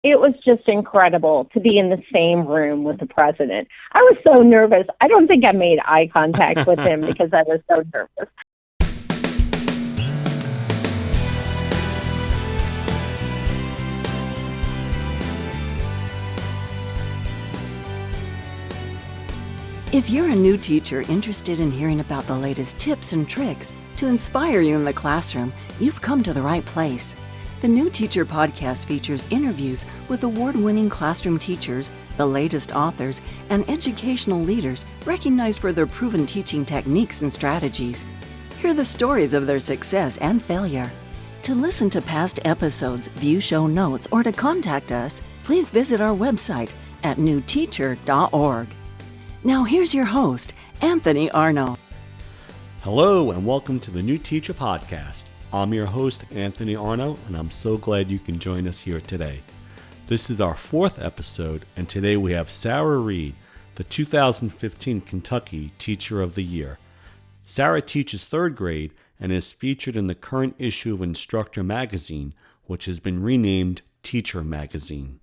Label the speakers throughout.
Speaker 1: it was just incredible to be in the same room with the president. I was so nervous. I don't think I made eye contact with him because I was so nervous.
Speaker 2: If you're a new teacher interested in hearing about the latest tips and tricks to inspire you in the classroom, you've come to the right place. The New Teacher Podcast features interviews with award-winning classroom teachers, the latest authors, and educational leaders recognized for their proven teaching techniques and strategies. Hear the stories of their success and failure. To listen to past episodes, view show notes, or to contact us, please visit our website at newteacher.org. Now here's your host, Anthony Arno.
Speaker 3: Hello and welcome to the New Teacher Podcast. I'm your host, Anthony Arno, and I'm so glad you can join us here today. This is our fourth episode, and today we have Sarah Reed, the 2015 Kentucky Teacher of the Year. Sarah teaches third grade and is featured in the current issue of Instructor Magazine, which has been renamed Teacher Magazine.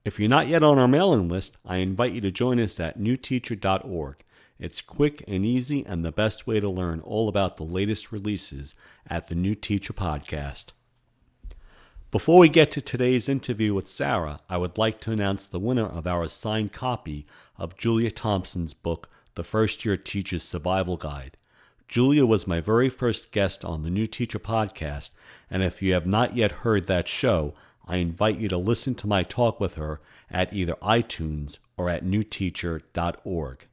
Speaker 3: If you're not yet on our mailing list, I invite you to join us at newteacher.org. It's quick and easy and the best way to learn all about the latest releases at the New Teacher Podcast. Before we get to today's interview with Sarah, I would like to announce the winner of our signed copy of Julia Thompson's book, The First Year Teacher's Survival Guide. Julia was my very first guest on the New Teacher Podcast, and if you have not yet heard that show, I invite you to listen to my talk with her at either iTunes or at newteacher.org.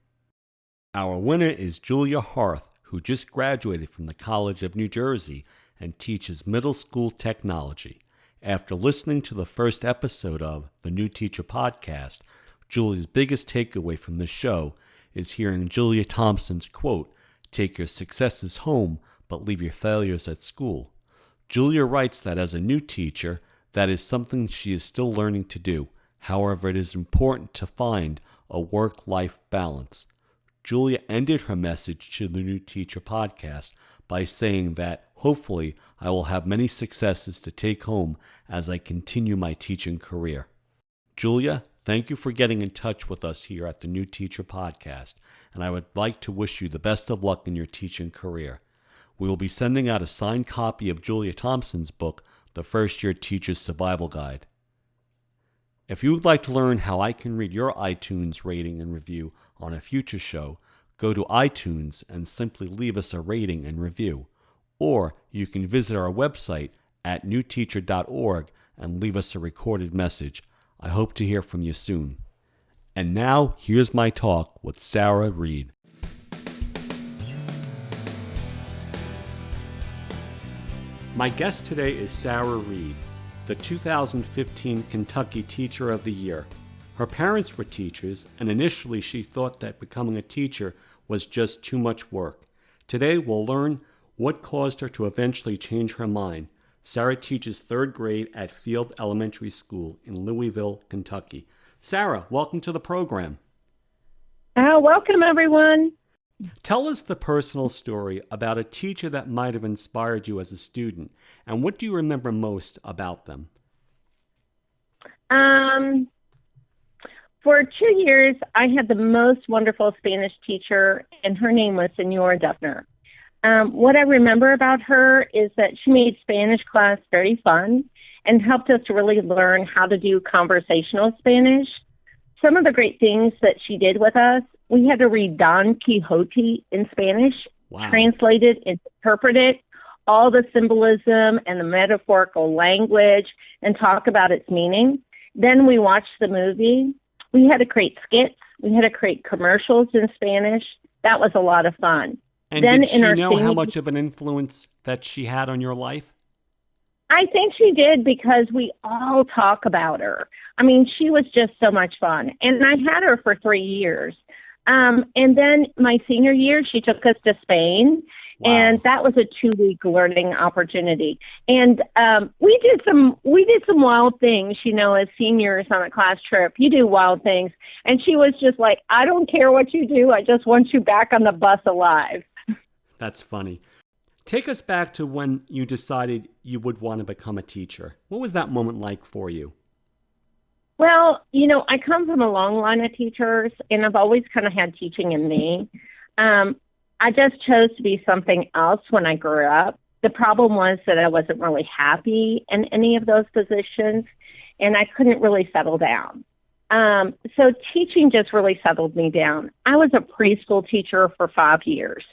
Speaker 3: Our winner is Julia Harth, who just graduated from the College of New Jersey and teaches middle school technology. After listening to the first episode of the New Teacher Podcast, Julia's biggest takeaway from the show is hearing Julia Thompson's quote, "Take your successes home, but leave your failures at school." Julia writes that as a new teacher, that is something she is still learning to do. However, it is important to find a work-life balance. Julia ended her message to the New Teacher Podcast by saying that, hopefully, I will have many successes to take home as I continue my teaching career. Julia, thank you for getting in touch with us here at the New Teacher Podcast, and I would like to wish you the best of luck in your teaching career. We will be sending out a signed copy of Julia Thompson's book, The First Year Teacher's Survival Guide. If you would like to learn how I can read your iTunes rating and review on a future show, go to iTunes and simply leave us a rating and review. Or you can visit our website at newteacher.org and leave us a recorded message. I hope to hear from you soon. And now, here's my talk with Sarah Reed. My guest today is Sarah Reed, the 2015 Kentucky Teacher of the Year. Her parents were teachers, and initially she thought that becoming a teacher was just too much work. Today we'll learn what caused her to eventually change her mind. Sarah teaches third grade at Field Elementary School in Louisville, Kentucky. Sarah, welcome to the program.
Speaker 1: Welcome, everyone.
Speaker 3: Tell us the personal story about a teacher that might have inspired you as a student, and what do you remember most about them?
Speaker 1: For 2 years, I had the most wonderful Spanish teacher, and her name was Senora Duffner. What I remember about her is that she made Spanish class very fun and helped us to really learn how to do conversational Spanish. Some of the great things that she did with us, we had to read Don Quixote in Spanish, translate it, interpret it, all the symbolism and the metaphorical language, and talk about its meaning. Then we watched the movie. We had to create skits. We had to create commercials in Spanish. That was a lot of fun.
Speaker 3: And then did she know how much of an influence that she had on your life?
Speaker 1: I think she did, because we all talk about her. I mean, she was just so much fun. And I had her for 3 years. And then my senior year, she took us to Spain. Wow. And that was a 2-week learning opportunity. And we did some wild things, as seniors on a class trip. You do wild things. And she was just like, I don't care what you do. I just want you back on the bus alive.
Speaker 3: That's funny. Take us back to when you decided you would want to become a teacher. What was that moment like for you?
Speaker 1: Well, I come from a long line of teachers, and I've always kind of had teaching in me. I just chose to be something else when I grew up. The problem was that I wasn't really happy in any of those positions, and I couldn't really settle down. So teaching just really settled me down. I was a preschool teacher for 5 years.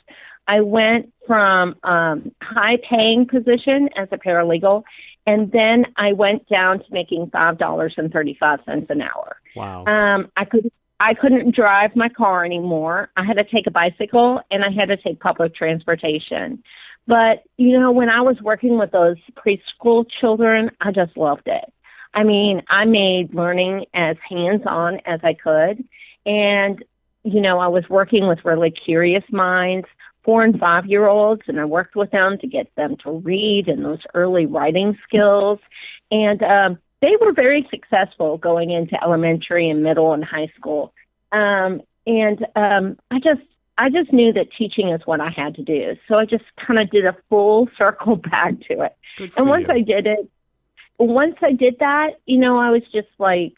Speaker 1: I went from high-paying position as a paralegal, and then I went down to making $5.35 an hour.
Speaker 3: Wow.
Speaker 1: I couldn't drive my car anymore. I had to take a bicycle, and I had to take public transportation. But, when I was working with those preschool children, I just loved it. I mean, I made learning as hands-on as I could. And, I was working with really curious minds, 4 and 5-year-olds, and I worked with them to get them to read and those early writing skills. And they were very successful going into elementary and middle and high school. I just knew that teaching is what I had to do. So I just kind of did a full circle back to it. And once I did that, I was just like,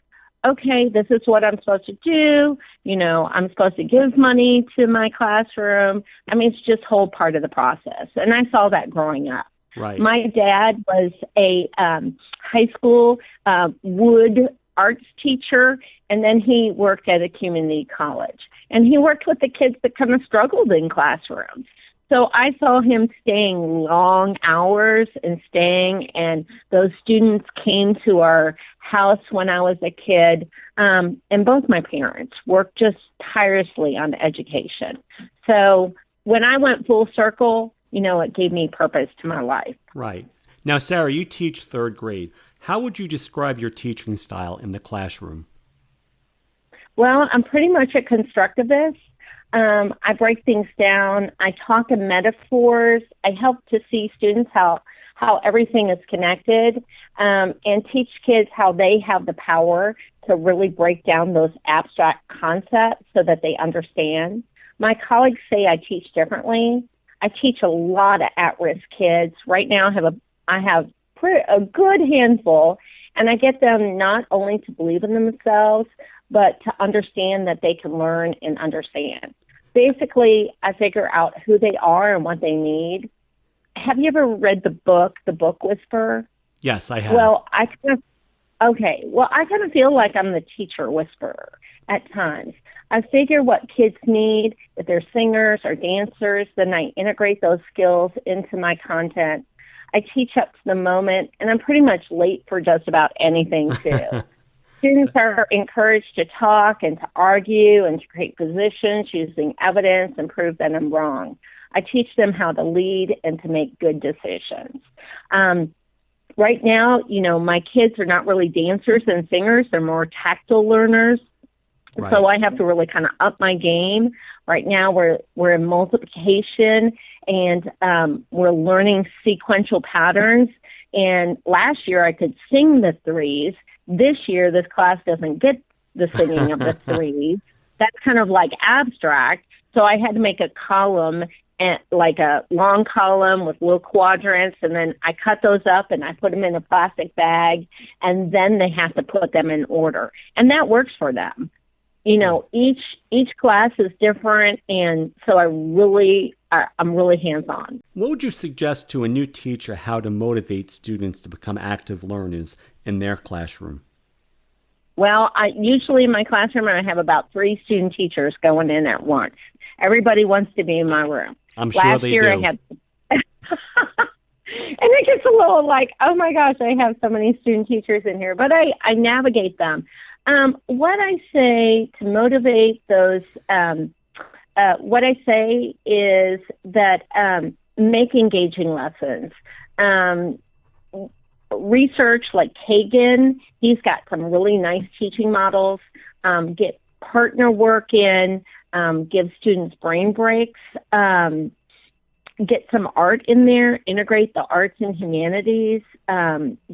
Speaker 1: okay, this is what I'm supposed to do. I'm supposed to give money to my classroom. I mean, it's just whole part of the process. And I saw that growing up.
Speaker 3: Right.
Speaker 1: My dad was a high school wood arts teacher, and then he worked at a community college. And he worked with the kids that kind of struggled in classrooms. So I saw him staying long hours and those students came to our house when I was a kid. And both my parents worked just tirelessly on education. So when I went full circle, it gave me purpose to my life.
Speaker 3: Right. Now, Sarah, you teach 3rd grade. How would you describe your teaching style in the classroom?
Speaker 1: Well, I'm pretty much a constructivist. I break things down. I talk in metaphors. I help to see students how everything is connected, and teach kids how they have the power to really break down those abstract concepts so that they understand. My colleagues say I teach differently. I teach a lot of at-risk kids. Right now I have a good handful, and I get them not only to believe in themselves, but to understand that they can learn and understand. Basically, I figure out who they are and what they need. Have you ever read the book Whisperer?
Speaker 3: Yes, I have.
Speaker 1: Well, I kind of feel like I'm the teacher whisperer at times. I figure what kids need, if they're singers or dancers, then I integrate those skills into my content. I teach up to the moment, and I'm pretty much late for just about anything, too. Students are encouraged to talk and to argue and to create positions using evidence and prove that I'm wrong. I teach them how to lead and to make good decisions. Right now, my kids are not really dancers and singers. They're more tactile learners. Right. So I have to really kind of up my game. Right now, we're in multiplication, and we're learning sequential patterns. And last year, I could sing the threes. This year, this class doesn't get the singing of the threes. That's kind of like abstract. So I had to make a column, and like a long column with little quadrants, and then I cut those up and I put them in a plastic bag, and then they have to put them in order. And that works for them. Each class is different, and so I'm really hands-on.
Speaker 3: What would you suggest to a new teacher how to motivate students to become active learners in their classroom?
Speaker 1: Well, usually in my classroom, I have about 3 student teachers going in at once. Everybody wants to be in my room.
Speaker 3: I'm sure they do.
Speaker 1: Last year I had... And it gets a little like, oh my gosh, I have so many student teachers in here. But I navigate them. What I say to motivate those... what I say is that make engaging lessons. Research like Kagan, he's got some really nice teaching models. Get partner work in, give students brain breaks, get some art in there, integrate the arts and humanities,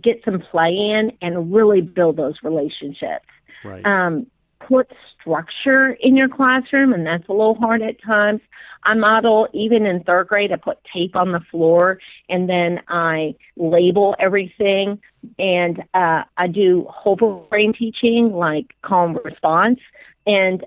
Speaker 1: get some play in, and really build those relationships.
Speaker 3: Right.
Speaker 1: put structure in your classroom, and that's a little hard at times. I model, even in third grade, I put tape on the floor, and then I label everything, and I do whole brain teaching, like call and response, and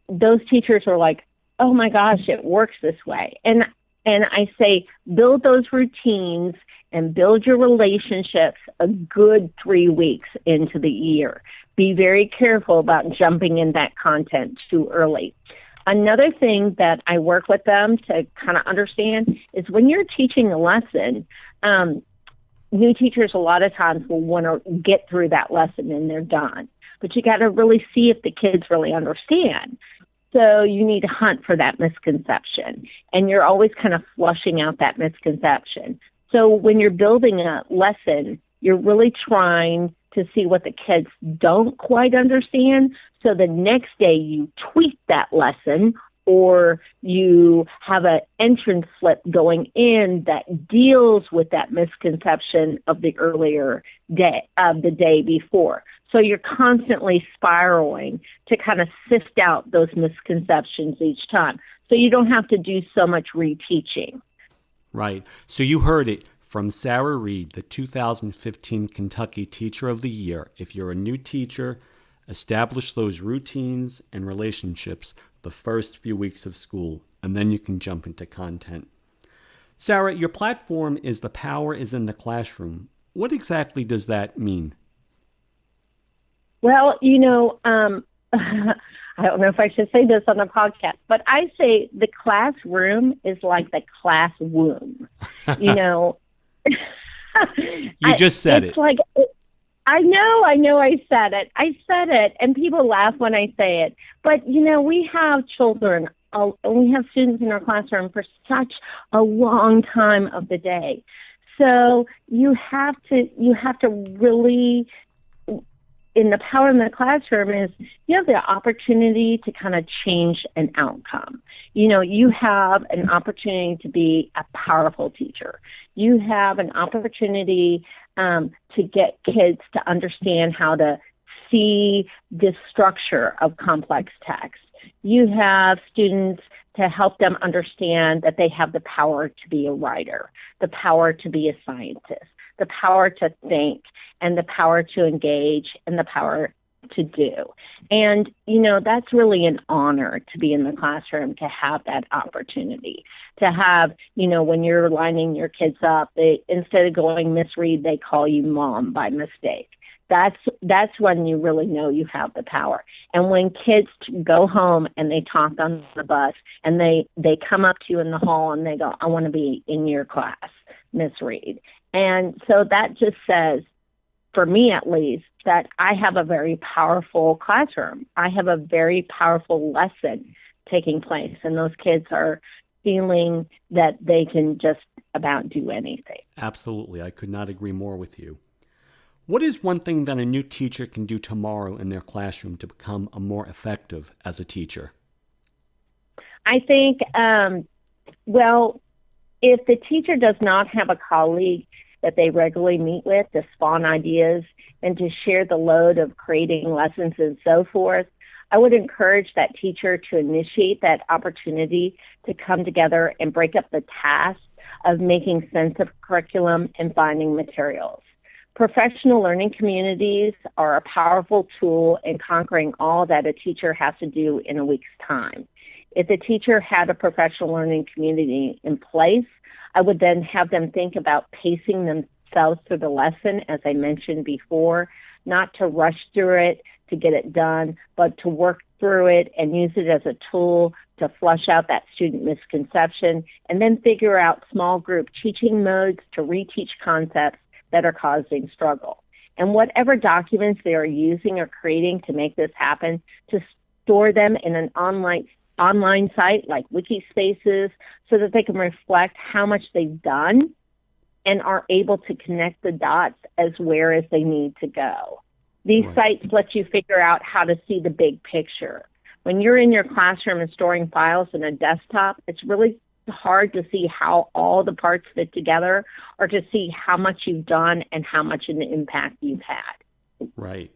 Speaker 1: those teachers are like, oh my gosh, it works this way. And I say, build those routines and build your relationships a good 3 weeks into the year. Be very careful about jumping in that content too early. Another thing that I work with them to kind of understand is when you're teaching a lesson, new teachers a lot of times will want to get through that lesson and they're done. But you got to really see if the kids really understand. So you need to hunt for that misconception, and you're always kind of flushing out that misconception. So when you're building a lesson, you're really trying to see what the kids don't quite understand. So the next day you tweak that lesson, or you have an entrance flip going in that deals with that misconception of the earlier day, of the day before. So you're constantly spiraling to kind of sift out those misconceptions each time. So you don't have to do so much reteaching.
Speaker 3: Right. So you heard it from Sarah Reed, the 2015 Kentucky Teacher of the Year. If you're a new teacher, establish those routines and relationships the first few weeks of school, and then you can jump into content. Sarah, your platform is The Power is in the Classroom. What exactly does that mean?
Speaker 1: Well, I don't know if I should say this on a podcast, but I say the classroom is like the class womb.
Speaker 3: You just said it.
Speaker 1: Like, I know I said it, and people laugh when I say it. But, we have children, we have students in our classroom for such a long time of the day. So you have to really, in the power in the classroom is you have the opportunity to kind of change an outcome. You have an opportunity to be a powerful teacher. You have an opportunity to get kids to understand how to see the structure of complex text. You have students to help them understand that they have the power to be a writer, the power to be a scientist, the power to think, and the power to engage, and the power to do. And, that's really an honor to be in the classroom, to have that opportunity, to have, when you're lining your kids up, instead of going Miss Reed, they call you Mom by mistake. That's when you really know you have the power. And when kids go home and they talk on the bus and they come up to you in the hall and they go, I want to be in your class, Miss Reed. And so that just says, for me at least, that I have a very powerful classroom. I have a very powerful lesson taking place, and those kids are feeling that they can just about do anything.
Speaker 3: Absolutely. I could not agree more with you. What is one thing that a new teacher can do tomorrow in their classroom to become a more effective as a teacher?
Speaker 1: I think, if the teacher does not have a colleague that they regularly meet with to spawn ideas and to share the load of creating lessons and so forth, I would encourage that teacher to initiate that opportunity to come together and break up the task of making sense of curriculum and finding materials. Professional learning communities are a powerful tool in conquering all that a teacher has to do in a week's time. If the teacher had a professional learning community in place, I would then have them think about pacing themselves through the lesson, as I mentioned before, not to rush through it to get it done, but to work through it and use it as a tool to flush out that student misconception, and then figure out small group teaching modes to reteach concepts that are causing struggle. And whatever documents they are using or creating to make this happen, to store them in an online site like Wikispaces so that they can reflect how much they've done and are able to connect the dots as they need to go. These sites let you figure out how to see the big picture. When you're in your classroom and storing files in a desktop, it's really hard to see how all the parts fit together or to see how much you've done and how much an impact you've had.
Speaker 3: Right.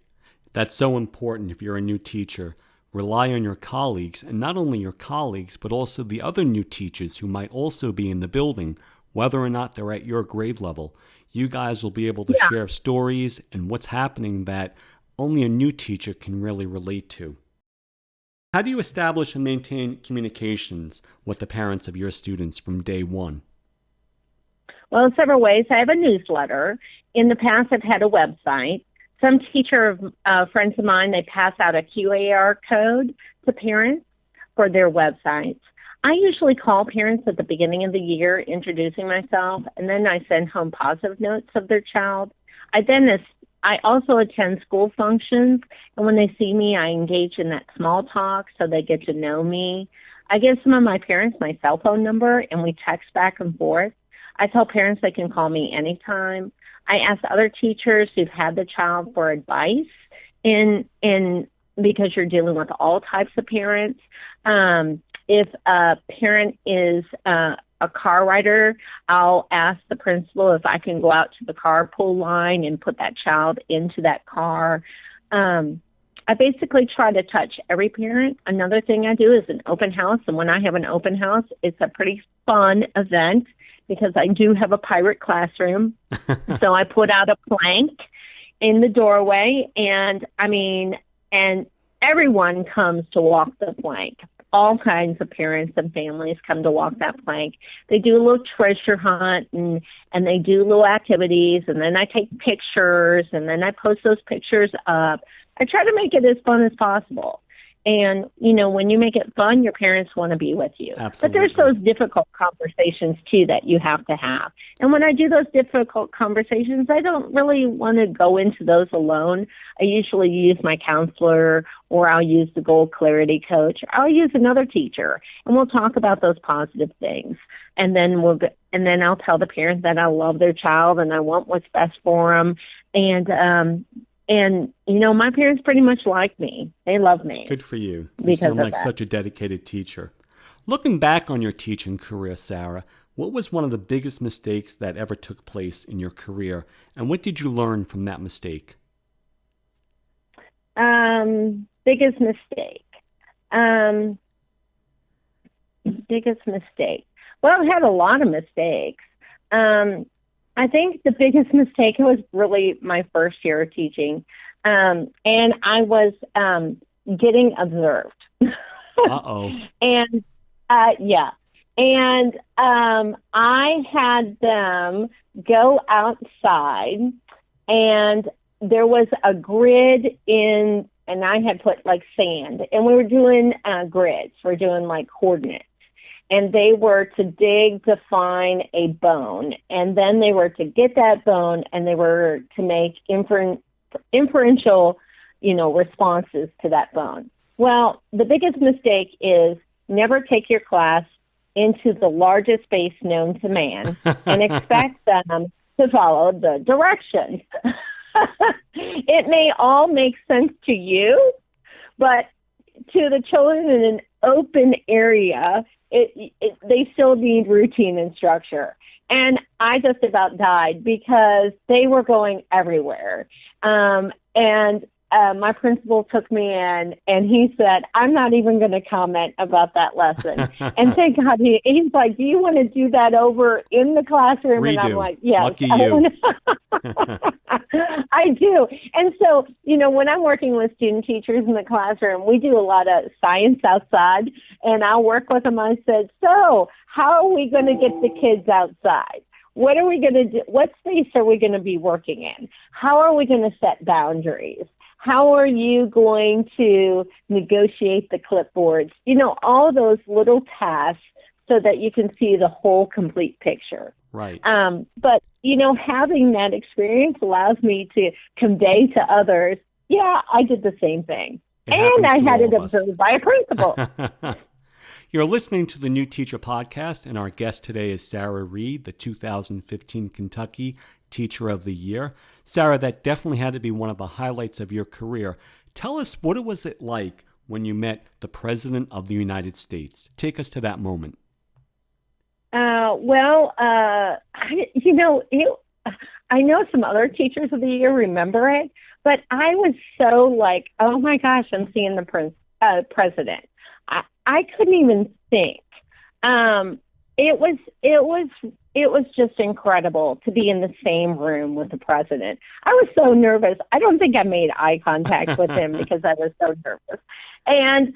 Speaker 3: That's so important if you're a new teacher. Rely on your colleagues, and not only your colleagues, but also the other new teachers who might also be in the building, whether or not they're at your grade level. You guys will be able to
Speaker 1: Yeah.
Speaker 3: share stories and what's happening that only a new teacher can really relate to. How do you establish and maintain communications with the parents of your students from day one?
Speaker 1: Well, in several ways. I have a newsletter. In the past, I've had a website. Some teacher friends of mine, they pass out a QAR code to parents for their websites. I usually call parents at the beginning of the year, introducing myself, and then I send home positive notes of their child. I also attend school functions, and when they see me, I engage in that small talk so they get to know me. I give some of my parents my cell phone number, and we text back and forth. I tell parents they can call me anytime. I ask other teachers who've had the child for advice because you're dealing with all types of parents. If a parent is a car rider, I'll ask the principal if I can go out to the carpool line and put that child into that car. I basically try to touch every parent. Another thing I do is an open house, and when I have an open house, it's a pretty fun event because I do have a pirate classroom. So I put out a plank in the doorway, and everyone comes to walk the plank. All kinds of parents and families come to walk that plank. They do a little treasure hunt and they do little activities, and then I take pictures, and then I post those pictures up. I try to make it as fun as possible. And, when you make it fun, your parents want to be with you.
Speaker 3: Absolutely.
Speaker 1: But there's those difficult conversations, too, that you have to have. And when I do those difficult conversations, I don't really want to go into those alone. I usually use my counselor, or I'll use the Goal Clarity coach. I'll use another teacher, and we'll talk about those positive things. And then I'll tell the parent that I love their child and I want what's best for them. And my parents pretty much like me. They love me.
Speaker 3: Good for you. You sound like such a dedicated teacher. Looking back on your teaching career, Sarah, what was one of the biggest mistakes that ever took place in your career, and what did you learn from that mistake?
Speaker 1: Biggest mistake. Biggest mistake. Well, I've had a lot of mistakes. I think the biggest mistake was really my first year of teaching, and I was getting observed.
Speaker 3: Uh-oh.
Speaker 1: And, yeah. And I had them go outside, and there was a grid and I had put like sand, and we were doing grids. We're doing like coordinates. And they were to to find a bone, and then they were to get that bone, and they were to make inferential, responses to that bone. Well, the biggest mistake is never take your class into the largest space known to man and expect them to follow the directions. It may all make sense to you, but to the children in an open area, they still need routine and structure. And I just about died because they were going everywhere. My principal took me in, and he said, I'm not even going to comment about that lesson. And thank God, he's like, do you want to do that over in the classroom?
Speaker 3: Redo.
Speaker 1: And I'm like, yes.
Speaker 3: Lucky you.
Speaker 1: I do. And so, when I'm working with student teachers in the classroom, we do a lot of science outside, and I'll work with them. I said, so how are we going to get the kids outside? What are we going to do? What space are we going to be working in? How are we going to set boundaries? How are you going to negotiate the clipboards? All those little tasks so that you can see the whole complete picture.
Speaker 3: Right.
Speaker 1: But, having that experience allows me to convey to others, yeah, I did the same thing. And I had it observed by a principal.
Speaker 3: You're listening to the New Teacher Podcast, and our guest today is Sarah Reed, the 2015 Kentucky Teacher of the Year. Sarah, that definitely had to be one of the highlights of your career. Tell us, what was it like when you met the President of the United States? Take us to that moment. I know some other Teachers of the Year remember it,
Speaker 1: But I was so like, oh my gosh, I'm seeing the president. I couldn't even think. It was just incredible to be in the same room with the president. I was so nervous. I don't think I made eye contact with him because I was so nervous. And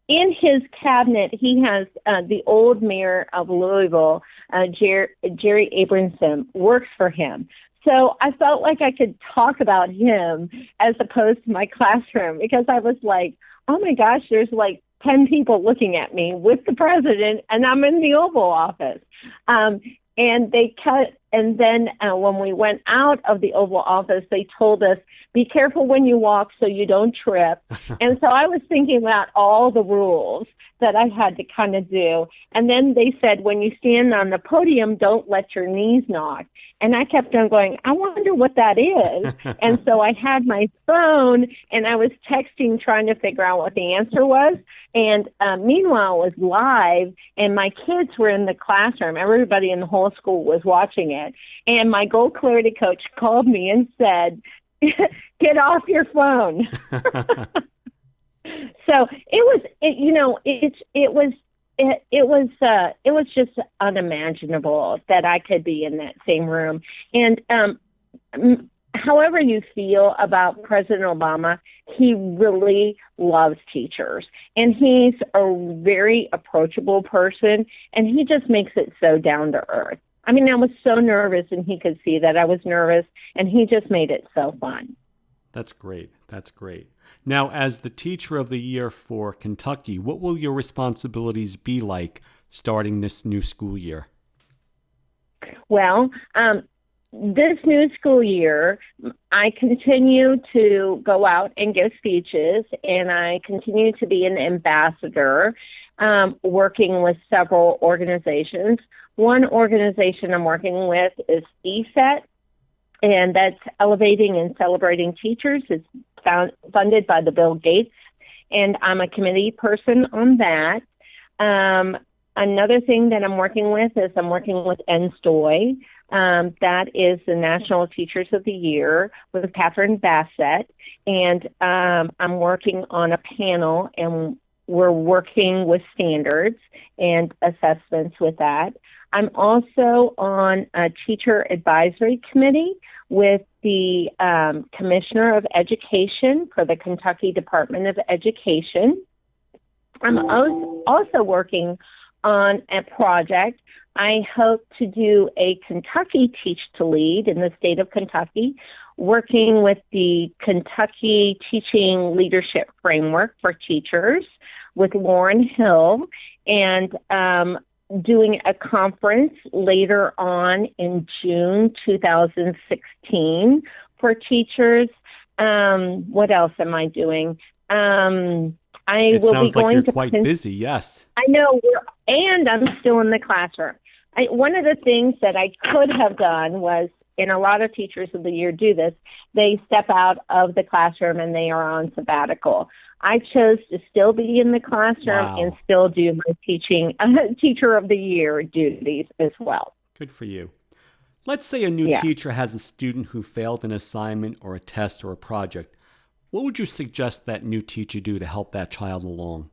Speaker 1: in his cabinet, he has the old mayor of Louisville, Jerry Abramson, works for him. So I felt like I could talk about him as opposed to my classroom, because I was like, oh my gosh, there's like 10 people looking at me with the president, and I'm in the Oval Office. And then when we went out of the Oval Office, they told us, be careful when you walk so you don't trip. And so I was thinking about all the rules that I had to kind of do. And then they said, when you stand on the podium, don't let your knees knock. And I kept on going, I wonder what that is. And so I had my phone and I was texting, trying to figure out what the answer was. And meanwhile, it was live and my kids were in the classroom. Everybody in the whole school was watching it. And my Gold Clarity coach called me and said, get off your phone. So it was just unimaginable that I could be in that same room. And however you feel about President Obama, he really loves teachers, and he's a very approachable person, and he just makes it so down to earth. I mean, I was so nervous, and he could see that I was nervous, and he just made it so fun.
Speaker 3: That's great. That's great. Now, as the Teacher of the Year for Kentucky, what will your responsibilities be like starting this new school year?
Speaker 1: Well, this new school year, I continue to go out and give speeches, and I continue to be an ambassador, working with several organizations. One organization I'm working with is ESET, and that's Elevating and Celebrating Teachers. It's funded by the Bill Gates, and I'm a committee person on that. Another thing that I'm working with is I'm working with NSTOY. That is the National Teachers of the Year with Catherine Bassett, and I'm working on a panel, and we're working with standards and assessments with that. I'm also on a teacher advisory committee with the Commissioner of Education for the Kentucky Department of Education. I'm also working on a project. I hope to do a Kentucky Teach to Lead in the state of Kentucky, working with the Kentucky Teaching Leadership Framework for Teachers with Lauren Hill, and doing a conference later on in June 2016 for teachers. What else am I doing?
Speaker 3: It sounds like you're quite busy, yes.
Speaker 1: I know, and I'm still in the classroom. One of the things that I could have done was, and a lot of Teachers of the Year do this, they step out of the classroom and they are on sabbatical. I chose to still be in the classroom and still do my Teacher of the Year duties as well.
Speaker 3: Good for you. Let's say a new teacher has a student who failed an assignment or a test or a project. What would you suggest that new teacher do to help that child along?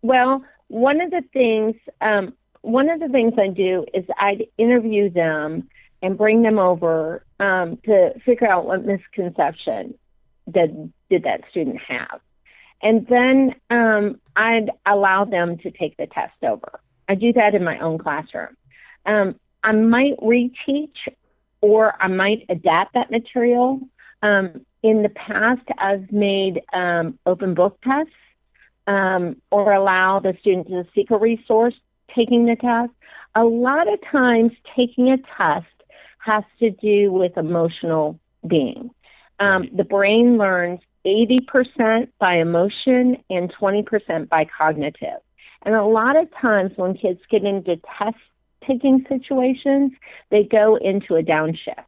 Speaker 1: Well, one of the things I do is I'd interview them and bring them over to figure out what misconception did that student have. And then I'd allow them to take the test over. I do that in my own classroom. I might reteach, or I might adapt that material. In the past, I've made open book tests, or allow the student to seek a resource taking the test. A lot of times taking a test has to do with emotional being. The brain learns 80% by emotion and 20% by cognitive. And a lot of times when kids get into test-taking situations, they go into a downshift.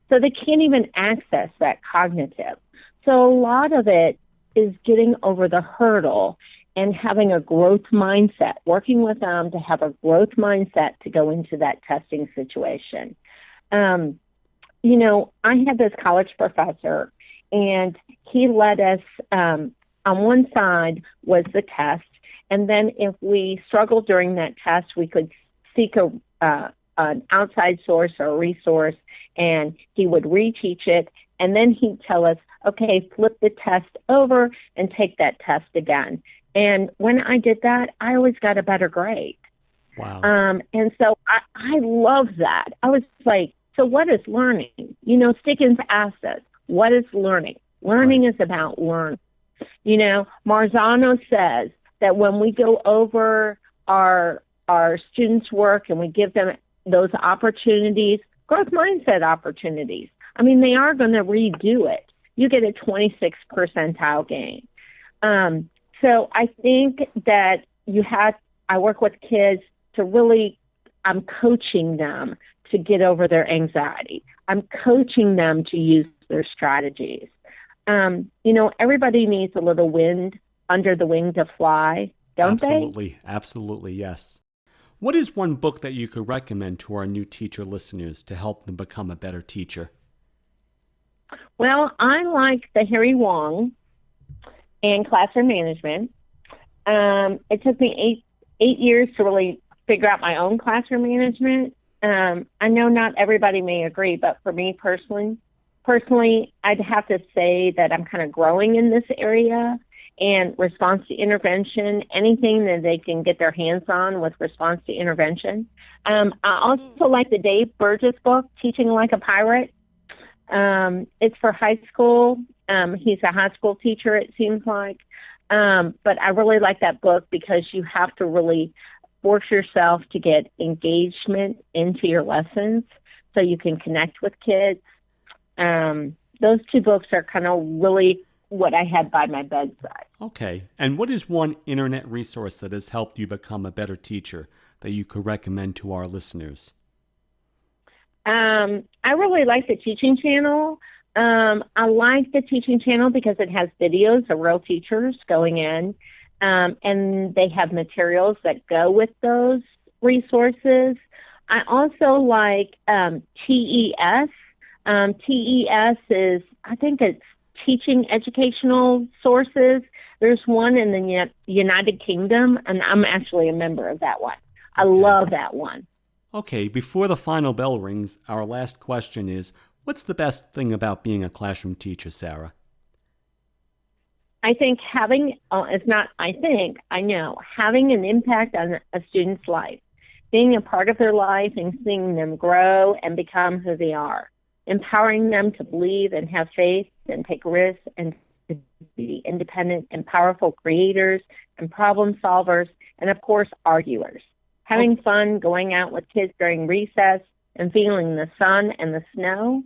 Speaker 1: So they can't even access that cognitive. So a lot of it is getting over the hurdle and having a growth mindset, working with them to have a growth mindset to go into that testing situation. I had this college professor, and he led us, on one side was the test, and then if we struggled during that test, we could seek an outside source or a resource, and he would reteach it, and then he'd tell us, okay, flip the test over and take that test again. And when I did that, I always got a better grade.
Speaker 3: Wow.
Speaker 1: And so I love that. I was like, so what is learning? Stiggins asked us, what is learning? Learning is about learning. Marzano says that when we go over our students' work and we give them those opportunities, growth mindset opportunities, they are going to redo it. You get a 26 percentile gain. So I think that I work with kids to really, I'm coaching them to get over their anxiety. I'm coaching them to use their strategies. Everybody needs a little wind under the wing to fly, don't they?
Speaker 3: Absolutely, yes. What is one book that you could recommend to our new teacher listeners to help them become a better teacher?
Speaker 1: Well, I like the Harry Wong and Classroom Management. It took me eight years to really figure out my own classroom management. I know not everybody may agree, but for me personally, I'd have to say that I'm kind of growing in this area, and response to intervention, anything that they can get their hands on with response to intervention. I also like the Dave Burgess book, Teaching Like a Pirate. It's for high school. He's a high school teacher, it seems like. But I really like that book because you have to really force yourself to get engagement into your lessons so you can connect with kids. Those two books are kind of really what I had by my bedside.
Speaker 3: Okay. And what is one internet resource that has helped you become a better teacher that you could recommend to our listeners?
Speaker 1: I really like the Teaching Channel. I like the Teaching Channel because it has videos of real teachers going in, and they have materials that go with those resources. I also like TES. TES is, I think it's Teaching Educational Sources. There's one in the United Kingdom, and I'm actually a member of that one. I love that one.
Speaker 3: Okay, before the final bell rings, our last question is, what's the best thing about being a classroom teacher, Sarah?
Speaker 1: I think having an impact on a student's life, being a part of their life and seeing them grow and become who they are, empowering them to believe and have faith and take risks and to be independent and powerful creators and problem solvers and, of course, arguers. Having fun going out with kids during recess and feeling the sun and the snow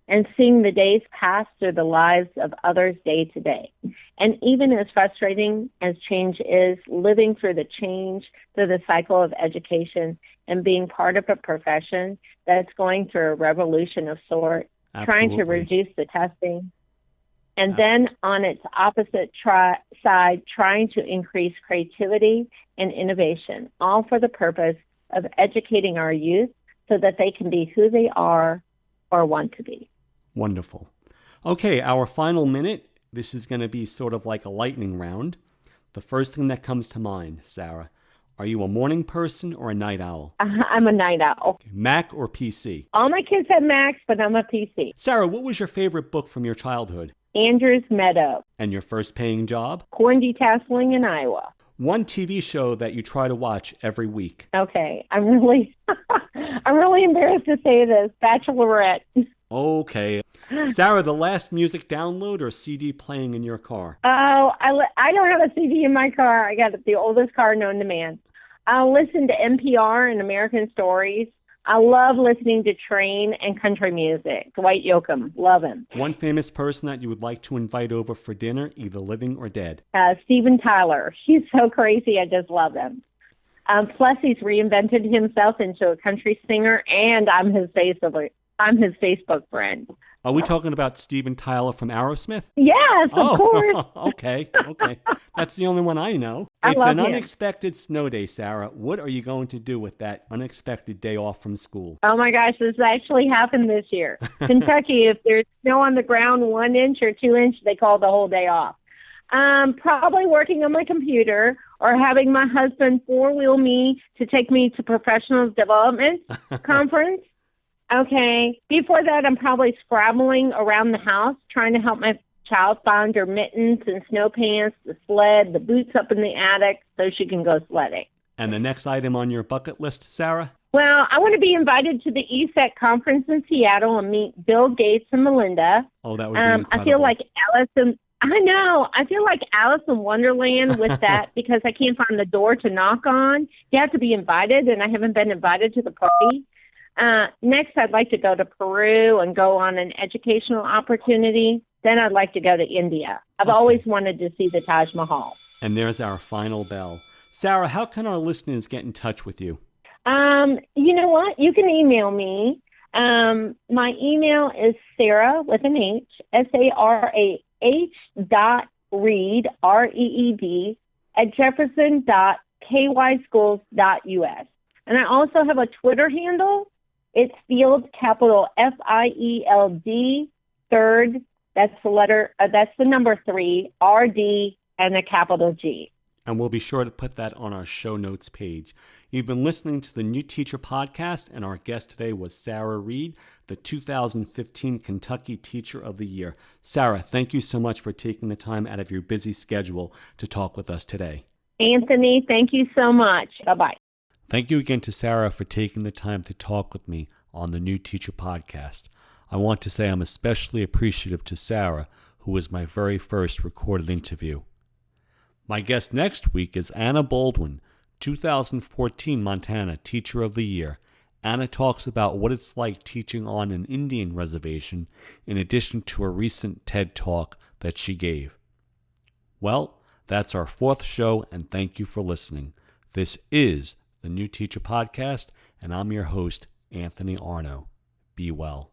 Speaker 1: and seeing the days pass through the lives of others day to day. And even as frustrating as change is, living through the change, through the cycle of education and being part of a profession that's going through a revolution of sort, trying to reduce the testing, and then on its opposite side, trying to increase creativity and innovation, all for the purpose of educating our youth so that they can be who they are or want to be.
Speaker 3: Wonderful. Okay, our final minute. This is going to be sort of like a lightning round. The first thing that comes to mind, Sarah, are you a morning person or a night owl?
Speaker 1: I'm a night owl.
Speaker 3: Mac or PC?
Speaker 1: All my kids have Macs, but I'm a PC.
Speaker 3: Sarah, what was your favorite book from your childhood?
Speaker 1: Andrews Meadow.
Speaker 3: And your first paying job?
Speaker 1: Corn detasseling in Iowa.
Speaker 3: One TV show that you try to watch every week?
Speaker 1: Okay, I'm really embarrassed to say this. Bachelorette.
Speaker 3: Okay. Sarah, the last music download or CD playing in your car?
Speaker 1: Oh, I don't have a CD in my car. I got the oldest car known to man. I'll listen to NPR and American Stories. I love listening to Train and country music. Dwight Yoakam, love him.
Speaker 3: One famous person that you would like to invite over for dinner, either living or dead?
Speaker 1: Steven Tyler. He's so crazy. I just love him. Plus, he's reinvented himself into a country singer, and I'm his I'm his Facebook friend.
Speaker 3: Are we talking about Steven Tyler from Aerosmith?
Speaker 1: Yes, of course.
Speaker 3: Okay. That's the only one I know.
Speaker 1: I
Speaker 3: It's
Speaker 1: love
Speaker 3: an
Speaker 1: him.
Speaker 3: unexpected snow day, Sarah. What are you going to do with that unexpected day off from school?
Speaker 1: Oh my gosh, this actually happened this year. Kentucky, if there's snow on the ground 1 inch or 2 inch, they call the whole day off. Probably working on my computer or having my husband four-wheel me to take me to professional development conference. Okay. Before that, I'm probably scrabbling around the house, trying to help my child find her mittens and snow pants, the sled, the boots up in the attic so she can go sledding.
Speaker 3: And the next item on your bucket list, Sarah?
Speaker 1: Well, I want to be invited to the ESET conference in Seattle and meet Bill Gates and Melinda.
Speaker 3: Oh, that would be incredible.
Speaker 1: I feel like I feel like Alice in Wonderland with that because I can't find the door to knock on. You have to be invited, and I haven't been invited to the party. Next, I'd like to go to Peru and go on an educational opportunity. Then I'd like to go to India. I've always wanted to see the Taj Mahal.
Speaker 3: And there's our final bell. Sarah, how can our listeners get in touch with you?
Speaker 1: You know what? You can email me. My email is Sarah with an H, SARAH.Reed, REED, at jefferson.kyschools.us. And I also have a Twitter handle. It's Field, capital FIELD, third. That's the number 3, RD, and a capital G.
Speaker 3: And we'll be sure to put that on our show notes page. You've been listening to the New Teacher Podcast, and our guest today was Sarah Reed, the 2015 Kentucky Teacher of the Year. Sarah, thank you so much for taking the time out of your busy schedule to talk with us today.
Speaker 1: Anthony, thank you so much. Bye-bye.
Speaker 3: Thank you again to Sarah for taking the time to talk with me on the New Teacher Podcast. I want to say I'm especially appreciative to Sarah, who was my very first recorded interview. My guest next week is Anna Baldwin, 2014 Montana Teacher of the Year. Anna talks about what it's like teaching on an Indian reservation, in addition to a recent TED Talk that she gave. Well, that's our 4th show, and thank you for listening. This is the New Teacher Podcast, and I'm your host, Anthony Arno. Be well.